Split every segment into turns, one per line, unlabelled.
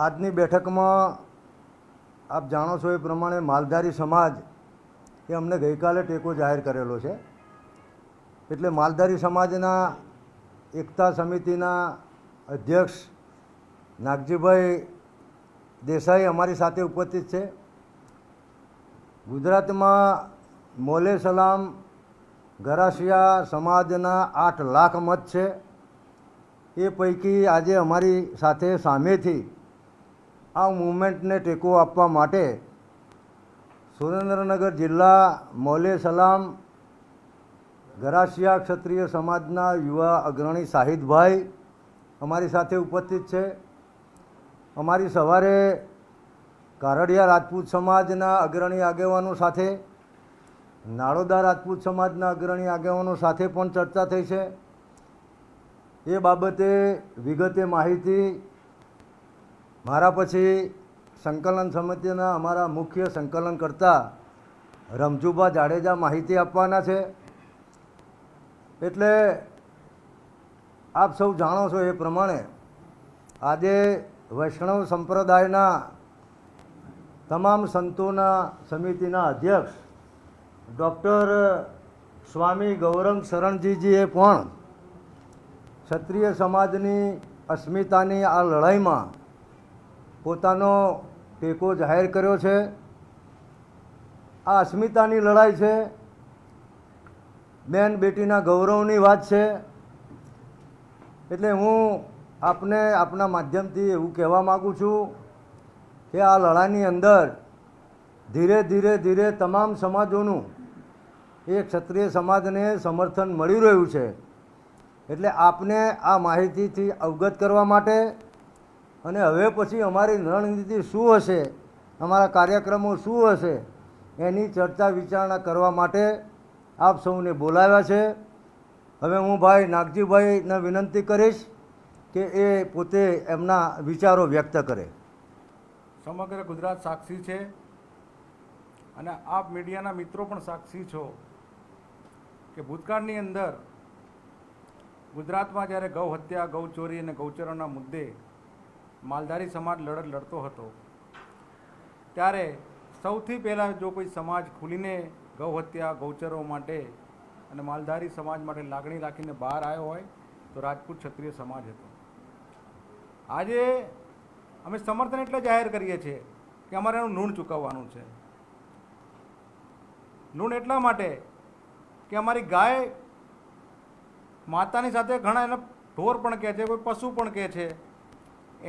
આજની બેઠકમાં આપ જાણો છો એ પ્રમાણે માલધારી સમાજ એ અમને ગઈકાલે ટેકો જાહેર કરેલો છે. એટલે માલધારી સમાજના એકતા સમિતિના અધ્યક્ષ નાગજીભાઈ દેસાઈ અમારી સાથે ઉપસ્થિત છે. ગુજરાતમાં મોલે સલામ ગરાસિયા સમાજના 8 લાખ મત છે. એ પૈકી આજે અમારી સાથે સામેથી આ મૂવમેન્ટને ટેકો આપવા માટે સુરેન્દ્રનગર જિલ્લા મોલે સલામ ગરાસિયા ક્ષત્રિય સમાજના યુવા અગ્રણી શાહિદભાઈ અમારી સાથે ઉપસ્થિત છે. અમારી સવારે કારડિયા રાજપૂત સમાજના અગ્રણી આગેવાનો સાથે, નાળોદા રાજપૂત સમાજના અગ્રણી આગેવાનો સાથે પણ ચર્ચા થઈ છે. એ બાબતે વિગતે માહિતી મારા પછી સંકલન સમિતિના અમારા મુખ્ય સંકલનકર્તા રમજુભા જાડેજા માહિતી આપવાના છે. એટલે આપ સૌ જાણો છો એ પ્રમાણે આજે વૈષ્ણવ સંપ્રદાયના તમામ સંતોના સમિતિના અધ્યક્ષ ડૉક્ટર સ્વામી ગૌરંગ શરણજીજીએ પણ ક્ષત્રિય સમાજની અસ્મિતાની આ લડાઈમાં પોતાનો ટેકો જાહેર કર્યો છે. આ અસ્મિતાની લડાઈ છે, બેન બેટીના ગૌરવની વાત છે. એટલે હું આપને આપના માધ્યમથી એવું કહેવા માગું છું કે આ લડાઈની અંદર ધીરે ધીરે ધીરે તમામ સમાજોનું એ ક્ષત્રિય સમાજને સમર્થન મળી રહ્યું છે. એટલે આપને આ માહિતીથી અવગત કરવા માટે અને હવે પછી અમારી રણનીતિ શું હશે, અમારા કાર્યક્રમો શું હશે, એની ચર્ચા વિચારણા કરવા માટે આપ સૌને બોલાવ્યા છે. હવે હું ભાઈ નાગજીભાઈને વિનંતી કરીશ કે એ પોતે એમના વિચારો વ્યક્ત કરે.
સમગ્ર ગુજરાત સાક્ષી છે અને આપ મીડિયાના મિત્રો પણ સાક્ષી છો કે ભૂતકાળની અંદર ગુજરાતમાં જ્યારે ગૌ હત્યા, ગૌચોરી અને ગૌચરણના મુદ્દે માલધારી સમાજ લડત લડતો હતો ત્યારે સૌથી પહેલાં જો કોઈ સમાજ ખુલીને ગૌ હત્યા, ગૌચરો માટે અને માલધારી સમાજ માટે લાગણી રાખીને બહાર આવ્યો હોય તો રાજપૂત ક્ષત્રિય સમાજ હતો. આજે અમે સમર્થન એટલે જાહેર કરીએ છીએ કે અમારે એનું ઋણ ચૂકવવાનું છે. ઋણ એટલા માટે કે અમારી ગાય માતાની સાથે ઘણા એને ઢોર પણ કહે છે, કોઈ પશુ પણ કહે છે.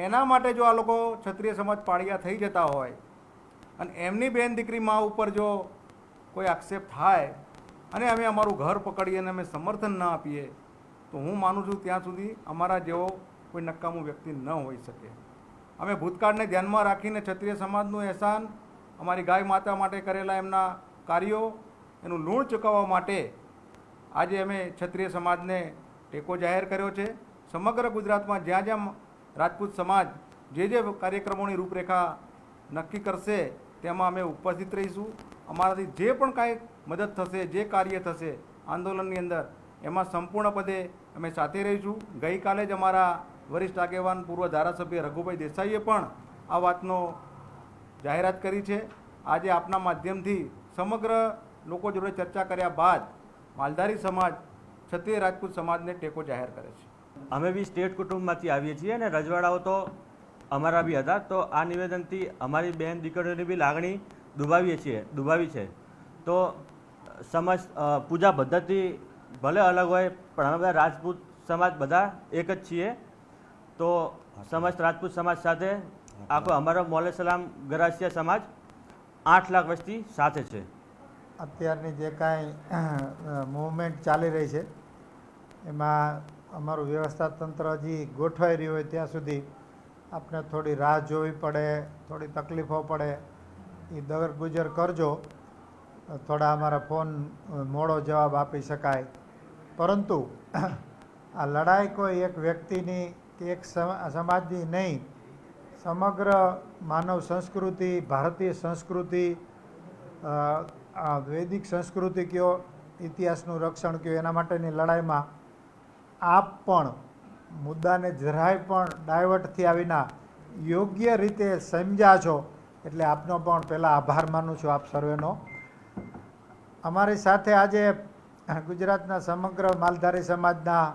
એના માટે જો આ લોકો ક્ષત્રિય સમાજ પાળિયા થઈ જતા હોય અને એમની બેન દીકરી મા ઉપર જો કોઈ આક્ષેપ થાય અને અમે અમારું ઘર પકડીએ અને અમે સમર્થન ન આપીએ તો હું માનું છું ત્યાં સુધી અમારા જેવો કોઈ નકામું વ્યક્તિ ન હોઈ શકે. અમે ભૂતકાળને ધ્યાનમાં રાખીને ક્ષત્રિય સમાજનું અહેસાન, અમારી ગાય માતા માટે કરેલા એમના કાર્યો, એનું ઋણ ચૂકવવા માટે આજે અમે ક્ષત્રિય સમાજને ટેકો જાહેર કર્યો છે. સમગ્ર ગુજરાતમાં જ્યાં જ્યાં રાજપૂત સમાજ જે કાર્યક્રમોની રૂપરેખા નક્કી કરશે તેમાં અમે ઉપસ્થિત રહીશું. અમારાથી જે પણ કાંઈ મદદ થશે, જે કાર્ય થશે આંદોલનની અંદર, એમાં સંપૂર્ણપદે અમે સાથે રહીશું. ગઈકાલે જ અમારા વરિષ્ઠ આગેવાન પૂર્વ ધારાસભ્ય રઘુભાઈ દેસાઈએ પણ આ વાતનો જાહેરાત કરી છે. આજે આપના માધ્યમથી સમગ્ર લોકો જોડે ચર્ચા કર્યા બાદ માલધારી સમાજ ક્ષત્રિય રાજપૂત સમાજને ટેકો જાહેર કરે છે.
અમે બી સ્ટેટ કુટુંબમાંથી આવીએ છીએ અને રજવાડાઓ તો અમારા બી હતા. તો આ નિવેદનથી અમારી બહેન દીકરીઓની બી લાગણી દુભાવી છે. તો સમાજ પૂજા પદ્ધતિ ભલે અલગ હોય પણ અમે બધા રાજપૂત સમાજ બધા એક જ છીએ. તો સમસ્ત રાજપૂત સમાજ સાથે આખો અમારો મોલે સલામ ગરાસિયા સમાજ 8 લાખ વસ્તી સાથે છે.
અત્યારની જે કાંઈ મૂવમેન્ટ ચાલી રહી છે એમાં અમારું વ્યવસ્થા તંત્ર હજી ગોઠવાઈ રહ્યું હોય ત્યાં સુધી આપણે થોડી રાહ જોવી પડે, થોડી તકલીફો પડે, એ દર ગુજર કરજો. થોડા અમારા ફોન મોડો જવાબ આપી શકાય, પરંતુ આ લડાઈ કોઈ એક વ્યક્તિની કે એક સમાજની નહીં, સમગ્ર માનવ સંસ્કૃતિ, ભારતીય સંસ્કૃતિ, વૈદિક સંસ્કૃતિ કયો, ઇતિહાસનું રક્ષણ કયો, એના માટેની લડાઈમાં આપ પણ મુદ્દાને જરાય પણ ડાયવર્ટ થયા વિના યોગ્ય રીતે સમજ્યા છો એટલે આપનો પણ પહેલાં આભાર માનું છું આપ સર્વેનો. અમારી સાથે આજે ગુજરાતના સમગ્ર માલધારી સમાજના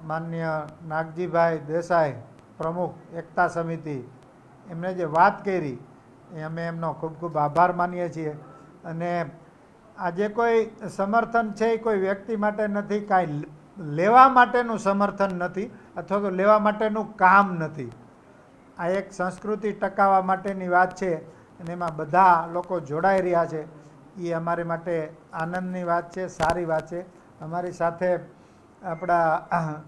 માનનીય નાગજીભાઈ દેસાઈ પ્રમુખ એકતા સમિતિ એમણે જે વાત કરી એ અમે એમનો ખૂબ ખૂબ આભાર માનીએ છીએ. અને આજે કોઈ સમર્થન છે એ કોઈ વ્યક્તિ માટે નથી, કાંઈ લેવા માટેનું સમર્થન નથી અથવા તો લેવા માટેનું કામ નથી. આ એક સંસ્કૃતિ ટકાવવા માટેની વાત છે અને એમાં બધા લોકો જોડાઈ રહ્યા છે. એ અમારી માટે આનંદની વાત છે, સારી વાત છે. અમારી સાથે આપણા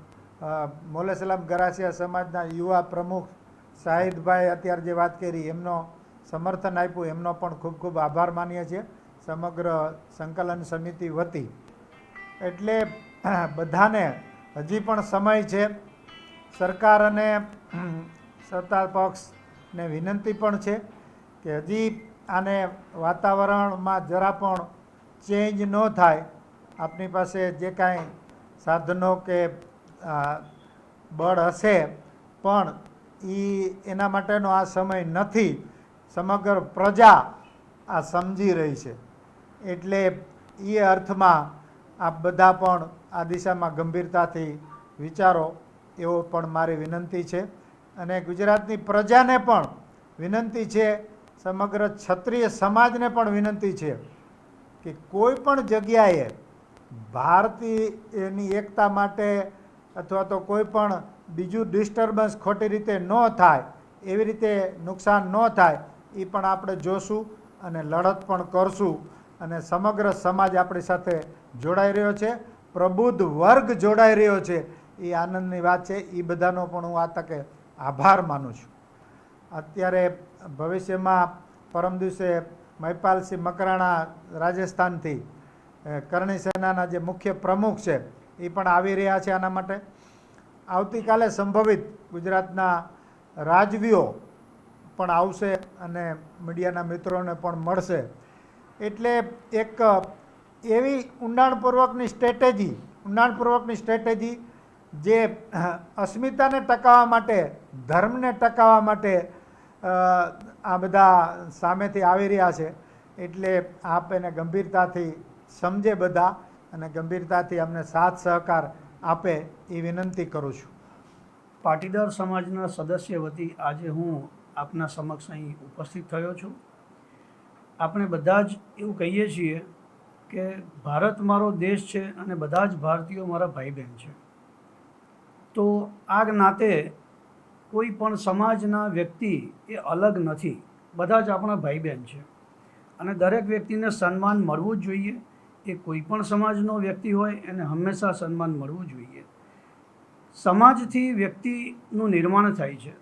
મોલેસલામ ગરાસિયા સમાજના યુવા પ્રમુખ શાહિદભાઈ અત્યારે જે વાત કરી એમનો સમર્થન આપ્યું એમનો પણ ખૂબ ખૂબ આભાર માનીએ છીએ સમગ્ર સંકલન સમિતિ વતી. એટલે બધાને હજી પણ સમય છે. સરકાર અને સત્તા પક્ષને વિનંતી પણ છે કે હજી આને વાતાવરણમાં જરા પણ ચેન્જ ન થાય. આપની પાસે જે કાંઈ સાધનો કે બળ હશે પણ એના માટેનો આ સમય નથી. સમગ્ર પ્રજા આ સમજી રહી છે. એટલે એ અર્થમાં આપ બધા પણ આ દિશામાં ગંભીરતાથી વિચારો એવો પણ મારી વિનંતી છે. અને ગુજરાતની પ્રજાને પણ વિનંતી છે, સમગ્ર ક્ષત્રિય સમાજને પણ વિનંતી છે કે કોઈ પણ જગ્યાએ ભારતીયની એકતા માટે અથવા તો કોઈ પણ બીજું ડિસ્ટર્બન્સ ખોટી રીતે ન થાય, એવી રીતે નુકસાન ન થાય એ પણ આપણે જોશું અને લડત પણ કરશું. અને સમગ્ર સમાજ આપણી સાથે જોડાઈ રહ્યો છે, પ્રબુદ્ધ વર્ગ જોડાઈ રહ્યો છે. એ આનંદની વાત છે. એ બધાનો પણ હું આ તકે આભાર માનું છું. અત્યારે ભવિષ્યમાં પરમ દિવસે મહિપાલસિંહ મકરાણા રાજસ્થાનથી કરણી સેનાના જે મુખ્ય પ્રમુખ છે એ પણ આવી રહ્યા છે. આના માટે આવતીકાલે સંભવિત ગુજરાતના રાજવીઓ પણ આવશે અને મીડિયાના મિત્રોને પણ મળશે. એટલે એક એવી ઊંડાણપૂર્વકની સ્ટ્રેટેજી જે અસ્મિતાને ટકાવવા માટે, ધર્મને ટકાવવા માટે આ બધા સામેથી આવી રહ્યા છે. એટલે આપ એને ગંભીરતાથી સમજે બધા અને ગંભીરતાથી અમને સાથ સહકાર આપે એ વિનંતી કરું છું.
પાટીદાર સમાજના સદસ્ય વતી આજે હું આપના સમક્ષ અહીં ઉપસ્થિત થયો છું. આપણે બધા જ એવું કહીએ છીએ કે ભારત મારો દેશ છે અને બધા જ ભારતીયો મારા ભાઈ બહેન છે. તો આ નાતે કોઈ પણ સમાજના વ્યક્તિ એ અલગ નથી, બધા જ આપણા ભાઈ બહેન છે અને દરેક વ્યક્તિને સન્માન મળવું જ જોઈએ. એ કોઈ પણ સમાજનો વ્યક્તિ હોય એને હંમેશા સન્માન મળવું જોઈએ. સમાજથી વ્યક્તિનું નિર્માણ થાય છે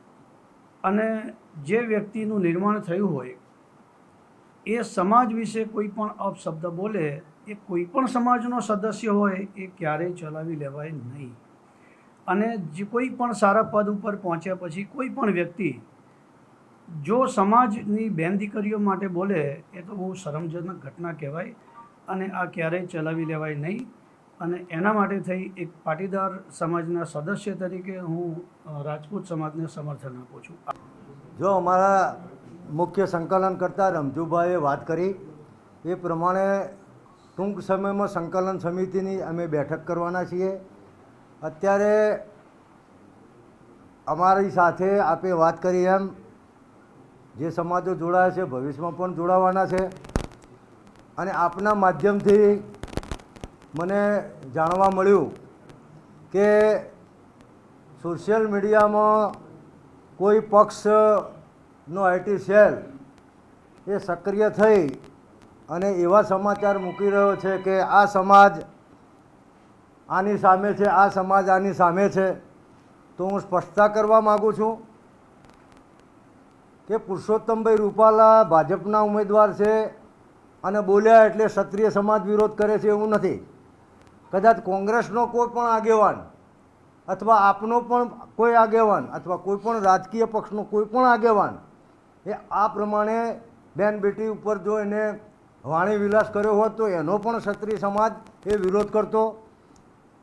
અને જે વ્યક્તિનું નિર્માણ થયું હોય એ સમાજ વિશે કોઈ પણ અપશબ્દ બોલે એ કોઈ પણ સમાજનો સદસ્ય હોય એ ક્યારેય ચલાવી લેવાય નહીં. અને જે કોઈ પણ સારા પદ ઉપર પહોંચ્યા પછી કોઈ પણ વ્યક્તિ જો સમાજની બેન દીકરીઓ માટે બોલે એ તો બહુ શરમજનક ઘટના કહેવાય અને આ ક્યારેય ચલાવી લેવાય નહીં. અને એના માટે થઈ એક પાટીદાર સમાજના સદસ્ય તરીકે હું રાજપૂત સમાજને સમર્થન આપું છું.
જો અમારા મુખ્ય સંકલનકર્તા રમજુભાઈએ વાત કરી એ પ્રમાણે ટૂંક સમયમાં સંકલન સમિતિની અમે બેઠક કરવાના છીએ. અત્યારે અમારી સાથે આપે વાત કરી એમ જે સમાજો જોડાયા છે ભવિષ્યમાં પણ જોડાવાના છે. અને આપના માધ્યમથી મને જાણવા મળ્યું કે સોશિયલ મીડિયામાં કોઈ પક્ષનો આઈટી સેલ એ સક્રિય થઈ અને એવા સમાચાર મૂકી રહ્યો છે કે આ સમાજ આની સામે છે, આ સમાજ આની સામે છે. તો હું સ્પષ્ટતા કરવા માગું છું કે પુરુષોત્તમભાઈ રૂપાલા ભાજપના ઉમેદવાર છે અને બોલ્યા એટલે ક્ષત્રિય સમાજ વિરોધ કરે છે એવું નથી. કદાચ કોંગ્રેસનો કોઈ પણ આગેવાન અથવા આપનો પણ કોઈ આગેવાન અથવા કોઈ પણ રાજકીય પક્ષનો કોઈ પણ આગેવાન એ આ પ્રમાણે બેન બેટી ઉપર જો એને વાણી વિલાસ કર્યો હોત તો એનો પણ ક્ષત્રિય સમાજ એ વિરોધ કરતો.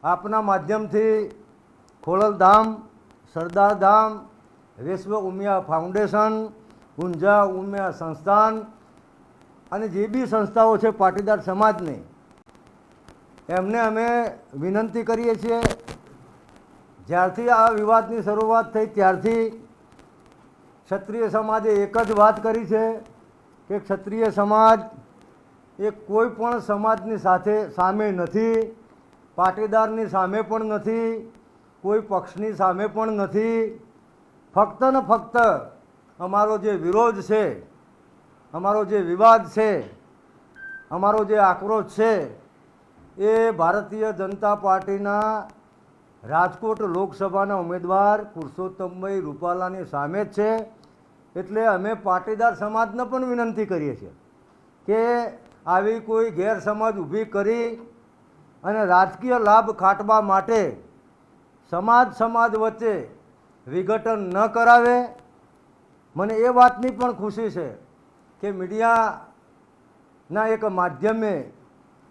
આપના માધ્યમથી ખોડલધામ, સરદારધામ વિશ્વ ઉમિયા ફાઉન્ડેશન, ઊંઝા ઉમિયા સંસ્થાન અને જે બી સંસ્થાઓ છે પાટીદાર સમાજની, એમને અમે વિનંતી કરીએ છીએ, જ્યારથી આ વિવાદની શરૂઆત થઈ ત્યારથી ક્ષત્રિય સમાજે એક જ વાત કરી છે કે ક્ષત્રિય સમાજ એ કોઈ પણ સમાજની સામે નથી, પાટીદારની સામે પણ નથી, કોઈ પક્ષની સામે પણ નથી. ફક્ત ને ફક્ત અમારો જે વિરોધ છે, અમારો જે વિવાદ છે, અમારો જે આક્રોશ છે એ ભારતીય જનતા પાર્ટીના રાજકોટ લોકસભાના ઉમેદવાર પુરુષોત્તમભાઈ રૂપાલાની સામે જ છે. એટલે અમે પાટીદાર સમાજને પણ વિનંતી કરીએ છીએ કે આવી કોઈ ગેરસમજ ઊભી કરી અને રાજકીય લાભ ખાટવા માટે સમાજ વચ્ચે વિઘટન ન કરાવે. મને એ વાતની પણ ખુશી છે કે મીડિયાના એક માધ્યમે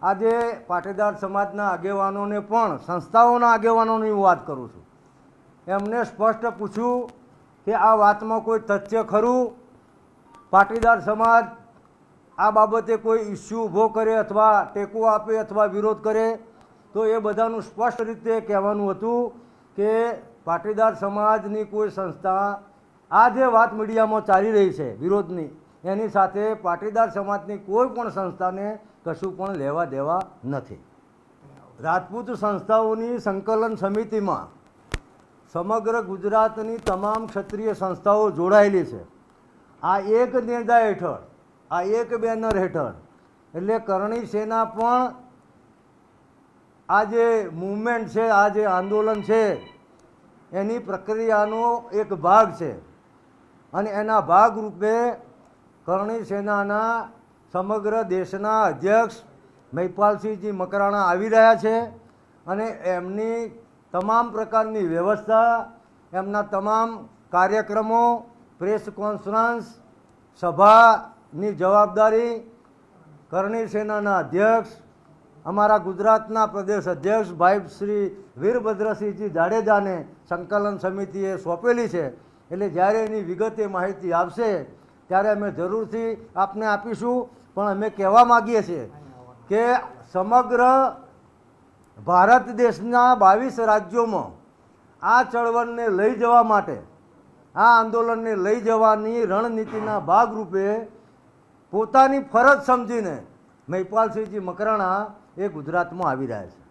આજે પાટીદાર સમાજના આગેવાનોને પણ, સંસ્થાઓના આગેવાનોની હું વાત કરું છું, એમને સ્પષ્ટ પૂછ્યું કે આ વાતમાં કોઈ તથ્ય ખરું, પાટીદાર સમાજ આ બાબતે કોઈ ઇસ્યુ ઊભો કરે અથવા ટેકો આપે અથવા વિરોધ કરે, તો એ બધાનું સ્પષ્ટ રીતે કહેવાનું હતું કે પાટીદાર સમાજની કોઈ સંસ્થા આ જે વાત મીડિયામાં ચાલી રહી છે વિરોધની, એની સાથે પાટીદાર સમાજની કોઈ પણ સંસ્થાને કશું પણ લેવા દેવા નથી. રાજપૂત સંસ્થાઓની સંકલન સમિતિમાં સમગ્ર ગુજરાતની તમામ ક્ષત્રિય સંસ્થાઓ જોડાયેલી છે. આ એક નેજા હેઠળ, આ એક બેનર હેઠળ, એટલે કરણી સેના પણ આ જે મૂવમેન્ટ છે, આ જે આંદોલન છે એની પ્રક્રિયાનો એક ભાગ છે. અને એના ભાગરૂપે કરણી સેનાના સમગ્ર દેશના અધ્યક્ષ મહિપાલસિંહજી મકરાણા આવી રહ્યા છે અને એમની તમામ પ્રકારની વ્યવસ્થા, એમના તમામ કાર્યક્રમો, પ્રેસ કોન્ફરન્સ, સભાની જવાબદારી કરણી સેનાના અધ્યક્ષ, અમારા ગુજરાતના પ્રદેશ અધ્યક્ષ ભાઈ શ્રી વીરભદ્રસિંહજી જાડેજાને સંકલન સમિતિએ સોંપેલી છે. એટલે જ્યારે એની વિગતે માહિતી આવશે ત્યારે અમે જરૂરથી આપને આપીશું. પણ અમે કહેવા માગીએ છીએ કે સમગ્ર ભારત દેશના 22 રાજ્યોમાં આ ચળવળને લઈ જવા માટે, આ આંદોલનને લઈ જવાની રણનીતિના ભાગરૂપે પોતાની ફરજ સમજીને મહિપાલસિંહજી મકરાણા એ ગુજરાતમાં આવી રહ્યા છે.